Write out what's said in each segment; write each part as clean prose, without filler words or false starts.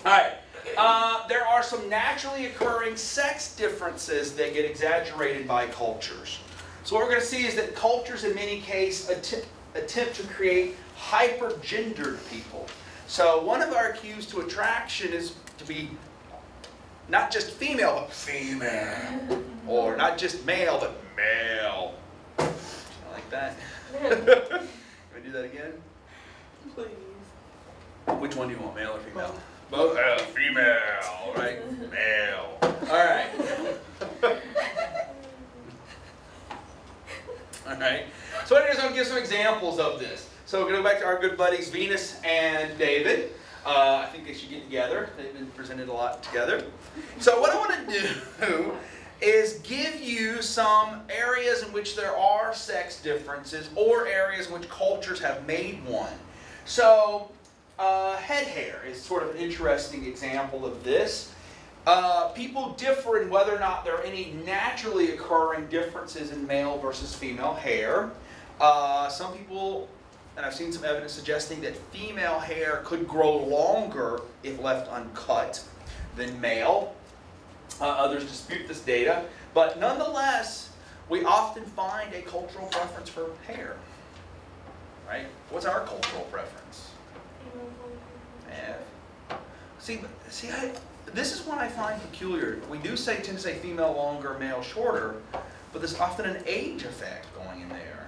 All right. There are some naturally occurring sex differences that get exaggerated by cultures. So what we're going to see is that cultures in many cases attempt to create hyper-gendered people. So one of our cues to attraction is to be not just female, but female. Or not just male, but male. I like that. Can we do that again? Please. Which one do you want, male or female? Both. Female, right? Male. All right. All right. So what it is, I'm going to give some examples of this. So we're going to go back to our good buddies Venus and David. I think they should get together. They've been presented a lot together. So what I want to do is give you some areas in which there are sex differences or areas in which cultures have made one. So head hair is sort of an interesting example of this. People differ in whether or not there are any naturally occurring differences in male versus female hair. Some people, and I've seen some evidence suggesting that female hair could grow longer if left uncut than male. Others dispute this data, but nonetheless, we often find a cultural preference for hair. Right? What's our cultural preference? Yeah. See, this is what I find peculiar. We do tend to say female longer, male shorter, but there's often an age effect going in there.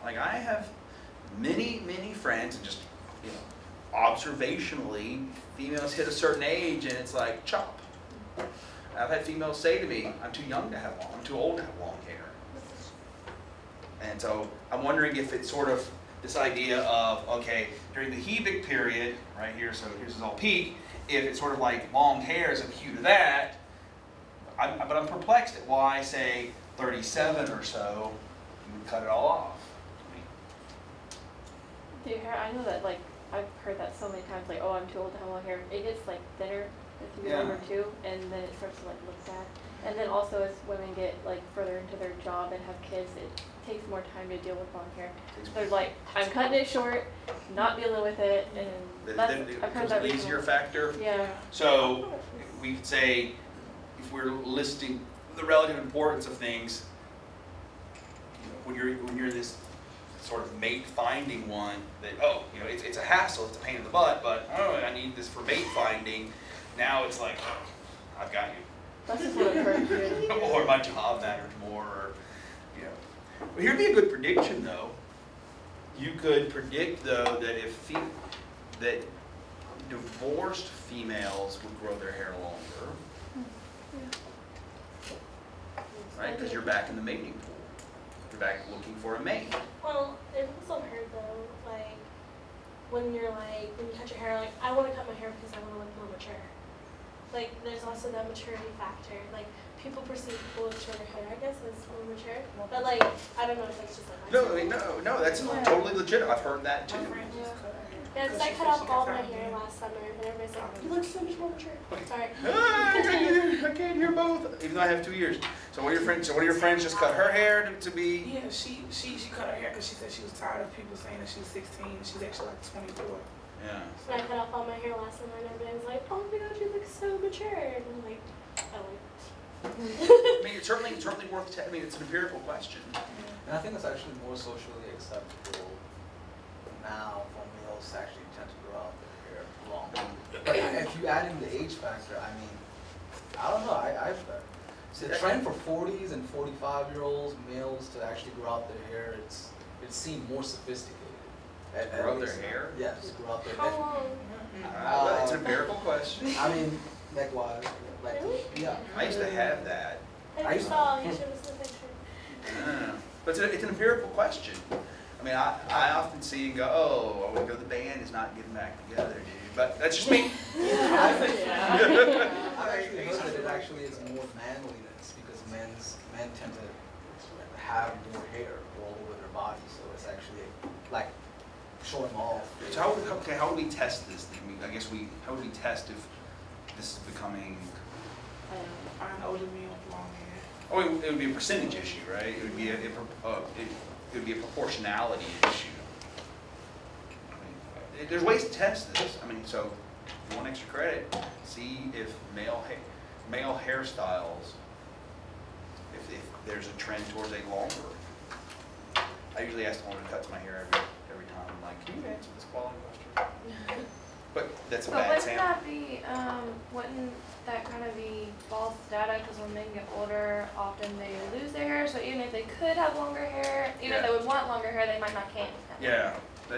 Like I have many friends, and just observationally, females hit a certain age, and it's like chop. I've had females say to me, "I'm too young to have long. I'm too old to have long hair." And so I'm wondering if it's sort of this idea of, okay, during the Hebig period, right here, so here's his all peak, if it's sort of like long hair is a cue to that, but I'm perplexed at why, say, 37 or so, you would cut it all off. Do your hair, I know that, like, I've heard that so many times, like, oh, I'm too old to have long hair. It gets, like, thinner as you get older, too, and then it starts to, like, look bad. And then also as women get, like, further into their job and have kids, it takes more time to deal with long hair. They're like, I'm cutting it short, not dealing with it, and that's, I've heard that an easier factor. Yeah. So we could say, if we're listing the relative importance of things, when you're this sort of mate finding one, that it's a hassle, it's a pain in the butt, but I need this for mate finding. Now it's like, I've got you. That's just what I've heard. Or my job matters more, or But here'd be a good prediction, though. You could predict, though, that that divorced females would grow their hair longer, right? Because you're back in the mating pool. You're back looking for a mate. Well, I've also heard though, like when you cut your hair, like I want to cut my hair because I want to look more mature. Like there's also that maturity factor. Like people perceive people with shorter hair, I guess, as more mature. But like I don't know if that's just like my No, that's totally legit. I've heard that too. Yeah, because I cut off all my hair last summer, and everybody's like, "You look so much more mature." Sorry. I can't hear both, even though I have 2 years. So one of your friends just cut her hair to be? Yeah, she cut her hair because she said she was tired of people saying that she was 16 and she's actually like 24. Yeah. So I cut off all my hair last summer, and everybody was like, "Oh my God, you look so mature," and I'm like, "Oh." I mean, it's certainly worth. It's an empirical question. And I think it's actually more socially acceptable now for males to actually tend to grow out their hair long. But if you add in the age factor, I mean, I don't know. I've the trend for 40s and 45-year-olds males to actually grow out their hair. It seemed more sophisticated. Grow their hair? Yes, grow out their How hair. long? It's an empirical question. I mean, neck-wise. Really? Yeah. I used to have that. I saw. You showed us the picture. But it's an empirical question. I mean, I often see and go, oh, the band is not getting back together, dude. But that's just me. I actually heard that it actually is more manliness because men tend to have more hair all over their body, so it's actually like showing off. So how would we test this thing? How would we test if this is becoming? I don't know what it means with long hair. Oh, it would be a percentage issue, right? It would be a proportionality issue. There's ways to test this. So you want extra credit, see if male hairstyles, if there's a trend towards a longer. I usually ask the woman who cuts my hair every time. I'm like, can you answer this quality question? But that's a But bad wouldn't sample. that be, wouldn't that kind of be false data? Because when men get older, often they lose their hair. So even if they could have longer hair, even if they would want longer hair, they might not can. Yeah.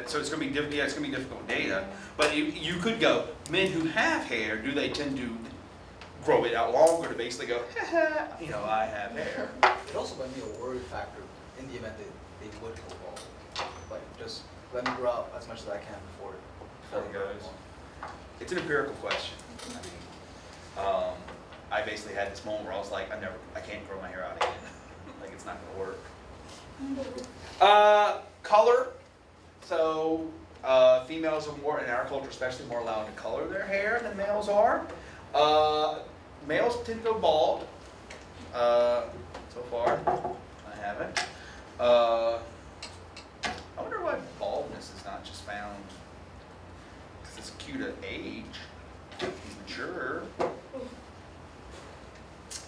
So it's gonna be yeah, it's gonna be difficult data. But you could go, men who have hair, do they tend to grow it out longer to basically go, you know, I have hair. It also might be a worry factor in the event that they would go bald. Like, just let me grow out as much as I can before it goes. It's an empirical question. I mean, I basically had this moment where I was like, I can't grow my hair out again. Like, it's not gonna work. Color. So females are more, in our culture especially, more allowed to color their hair than males are. Males tend to go bald. So far, I haven't. I wonder why baldness is not just found, because it's cute at age. He's mature.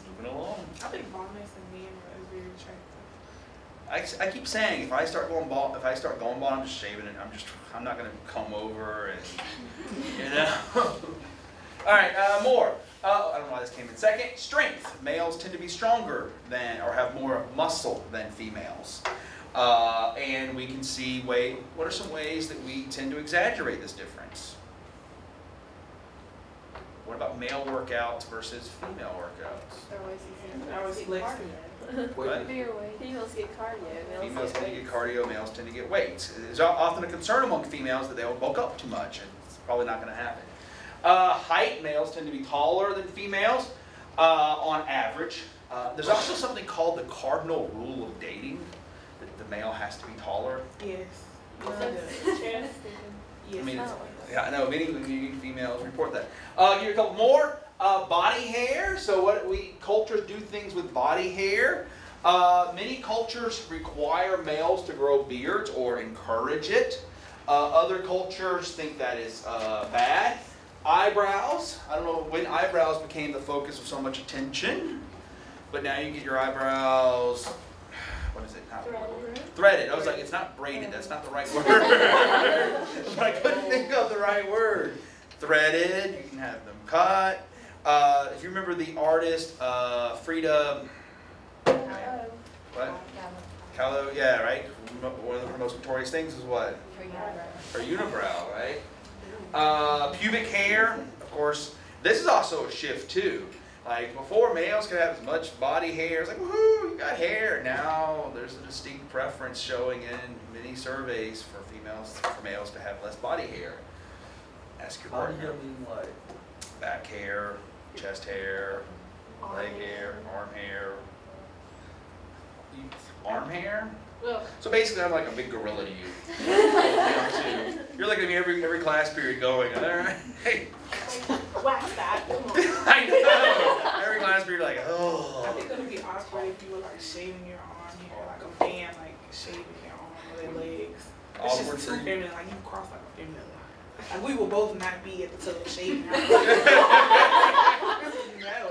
Moving along. I think baldness in men is very attractive. I keep saying if I start going bald, I'm just shaving it. I'm not gonna comb over and you know. All right, more. I don't know why this came in second. Strength. Males tend to be stronger than, or have more muscle than females. And we can see what are some ways that we tend to exaggerate this difference? What about male workouts versus female workouts? They're always easy. I always Get flex. cardio. What? Do your weight. Females get cardio. Females tend to get cardio, males tend to get weights. There's often a concern among females that they'll bulk up too much, and it's probably not going to happen. Height, males tend to be taller than females on average. There's also something called the cardinal rule of dating, that the male has to be taller. Yes. Yes. I mean, Yes. yeah, I know many females report that. Give you a couple more. Body hair. So cultures do things with body hair. Many cultures require males to grow beards or encourage it. Other cultures think that is bad. Eyebrows. I don't know when eyebrows became the focus of so much attention, but now you get your eyebrows, what is it? Threaded. I was like, it's not braided. That's not the right word. But I couldn't think of the right word. Threaded. You can have them cut. If you remember the artist Frida. What? Kahlo. Yeah, right. One of the most notorious things is what? Her unibrow, right? Pubic hair, of course. This is also a shift too. Like before, males could have as much body hair. It's like, woohoo, you got hair. Now there's a distinct preference showing in many surveys for males to have less body hair. Ask your Body partner. hair mean like? Back hair, chest hair, leg hair, arm hair. Arm hair? Ugh. So basically, I'm like a big gorilla to you. You're looking at me every class period going, all right? Hey. Wax that. Come on. I know. Every class period, like, I oh. think it would be awkward if you were like shaving your arm hair, like a man like shaving their arm or their legs. It's Awkward just for too you? feminine, like you cross like a feminine line. Like we will both not be at the tub shaving.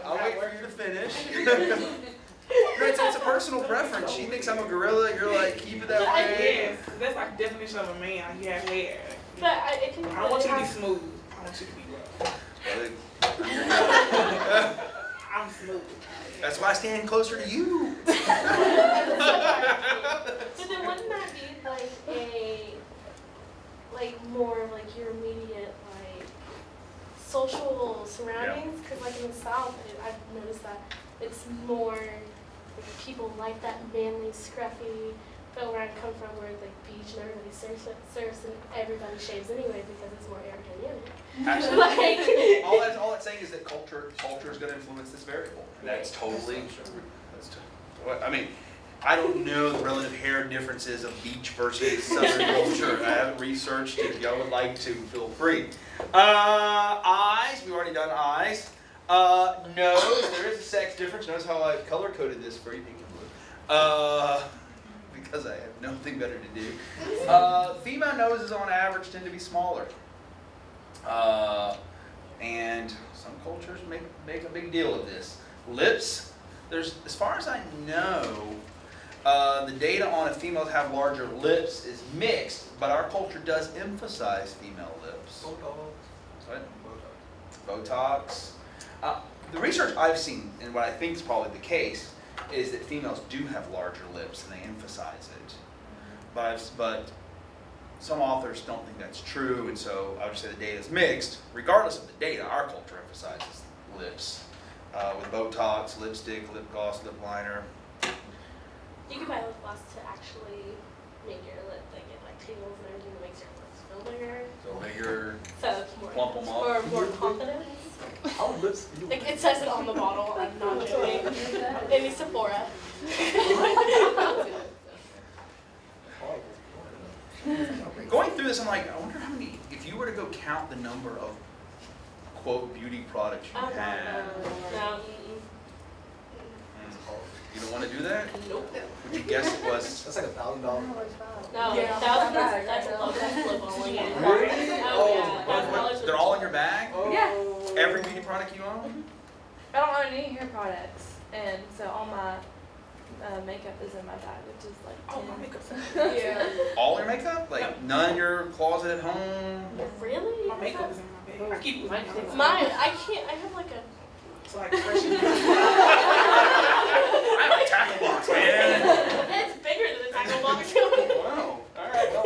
I'll wait for you to finish. It's a personal preference. She thinks I'm a gorilla. You're like, keep it that way. Yes, that's like the definition of a man. Like you have hair. But it can I don't want you to be smooth. I want you to be rough. I'm smooth. That's why I stand closer to you. But then wouldn't that be like more of like your immediate like social surroundings? Because like in the South, I've noticed that it's more like people like that manly, scruffy. But where I come from, where it's like beach and everybody surfs and everybody shaves anyway because it's more aerodynamic. Absolutely. Like, all that's saying is that culture is going to influence this variable. And that's totally. I mean, I don't know the relative hair differences of beach versus southern culture. I haven't researched it. If y'all would like to, feel free. Eyes. We've already done eyes. Nose. There is a sex difference. Notice how I've color coded this for you, pink and blue. Because I have nothing better to do. Female noses on average tend to be smaller. And some cultures make a big deal of this. Lips, there's, as far as I know, the data on if females have larger lips is mixed, but our culture does emphasize female lips. What? Botox. The research I've seen, and what I think is probably the case, is that females do have larger lips and they emphasize it. But some authors don't think that's true, and so I would say the data is mixed. Regardless of the data, our culture emphasizes lips with Botox, lipstick, lip gloss, lip liner. You can buy lip gloss to actually make your lip like get like tingles and everything that makes your lips feel bigger. So bigger, So it's more plump them up. or more confidence. How lips? Like it says it on the bottle. I'm not joking. Maybe Sephora. Going through this, I'm like, I wonder how many, if you were to go count the number of, quote, beauty products you have. No. You don't want to do that? Nope. Would you guess it was? That's like $1,000. No, Yeah. that's a lip only. Really? Oh yeah. $1,000 They're all in your bag? Yeah. Every beauty product you own? I don't own any hair products, and so all my makeup is in my bag, which is like Oh, 10. my makeup. Yeah. All your makeup? Like none in your closet at home? Really? My makeup is in my bag. I keep Mine too. Mine, I can't. I have like a. It's like fresh and I have a tackle box, man. It's bigger than a tackle box. Wow. All right. Well,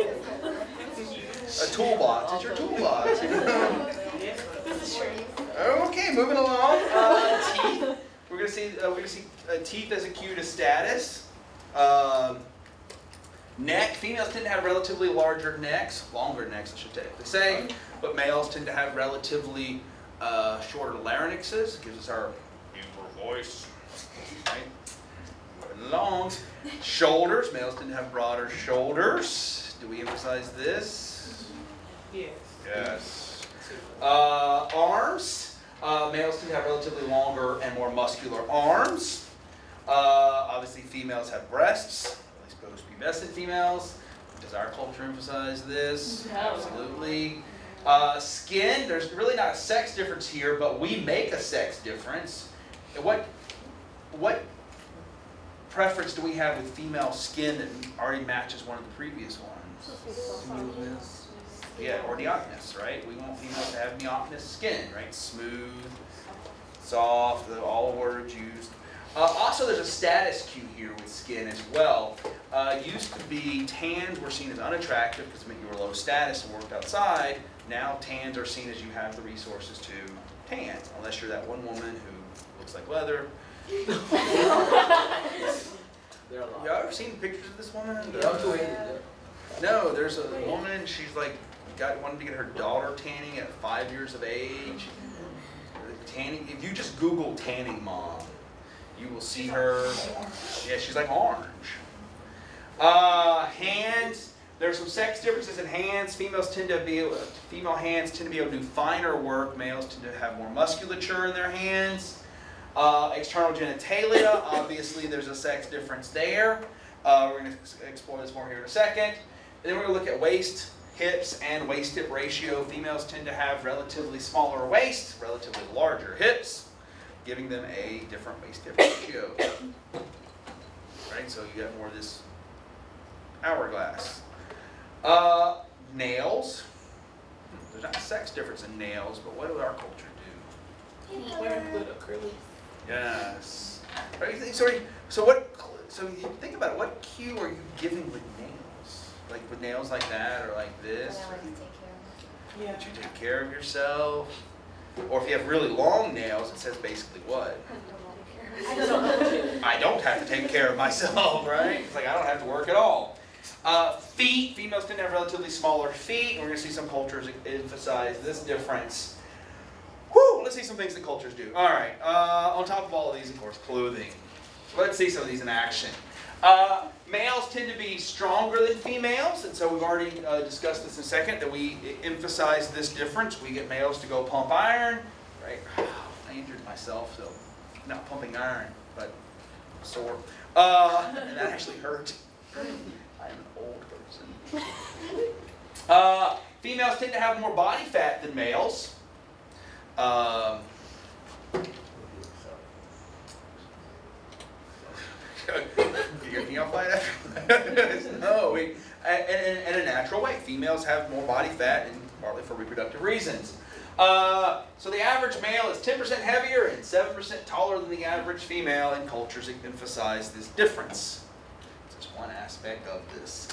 a toolbox. It's your toolbox. This is true. Okay, moving along. Teeth. We're gonna see teeth as a cue to status. Neck. Females tend to have relatively larger necks, longer necks, I should technically say, but males tend to have relatively shorter larynxes. Gives us our deeper voice. Right? Long. Shoulders. Males tend to have broader shoulders. Do we emphasize this? yes. Yes. Arms. Males tend to have relatively longer and more muscular arms. Obviously, females have breasts, at least post-pubescent females. Does our culture emphasize this? No. Absolutely. Skin, there's really not a sex difference here, but we make a sex difference. What preference do we have with female skin that already matches one of the previous ones? Smoothness. Yeah, or neotness, right? We want females to have neotness skin, right? Smooth, soft, all words used. Also, there's a status cue here with skin as well. Used to be tans were seen as unattractive because it meant you were low status and worked outside. Now tans are seen as you have the resources to tan, unless you're that one woman who looks like leather. There are a lot. Y'all ever seen pictures of this woman? Yeah, I'm 280. No, there's a woman, she's like, wanted to get her daughter tanning at 5 years of age. Tanning, if you just Google tanning mom, you will see her, yeah, she's like orange. Hands, there's some sex differences in hands. Female hands tend to be able to do finer work. Males tend to have more musculature in their hands. External genitalia, obviously there's a sex difference there. We're going to explore this more here in a second. And then we're going to look at waist, hips, and waist-hip ratio. Females tend to have relatively smaller waist, relatively larger hips, giving them a different waist-hip ratio. Right, so you got more of this hourglass. Nails. There's not a sex difference in nails, but what does our culture do? Women put a curly. Yes. Right, so you think about it. What cue are you giving with nails? Like with nails like that, or like this? Yeah. That you take care of yourself. Or if you have really long nails, it says basically what? I don't have to take care of myself, right? It's like I don't have to work at all. Feet. Females tend to have relatively smaller feet. We're going to see some cultures emphasize this difference. Whew, let's see some things that cultures do. All right, on top of all of these, of course, clothing. Let's see some of these in action. Males tend to be stronger than females, and so we've already discussed this in a second, that we emphasize this difference. We get males to go pump iron, right? I injured myself, so not pumping iron, but I'm sore. And that actually hurt. I'm an old person. Females tend to have more body fat than males. Can y'all fight after? No, in a natural way. Females have more body fat, and partly for reproductive reasons. So the average male is 10% heavier and 7% taller than the average female, and cultures emphasize this difference. It's just one aspect of this.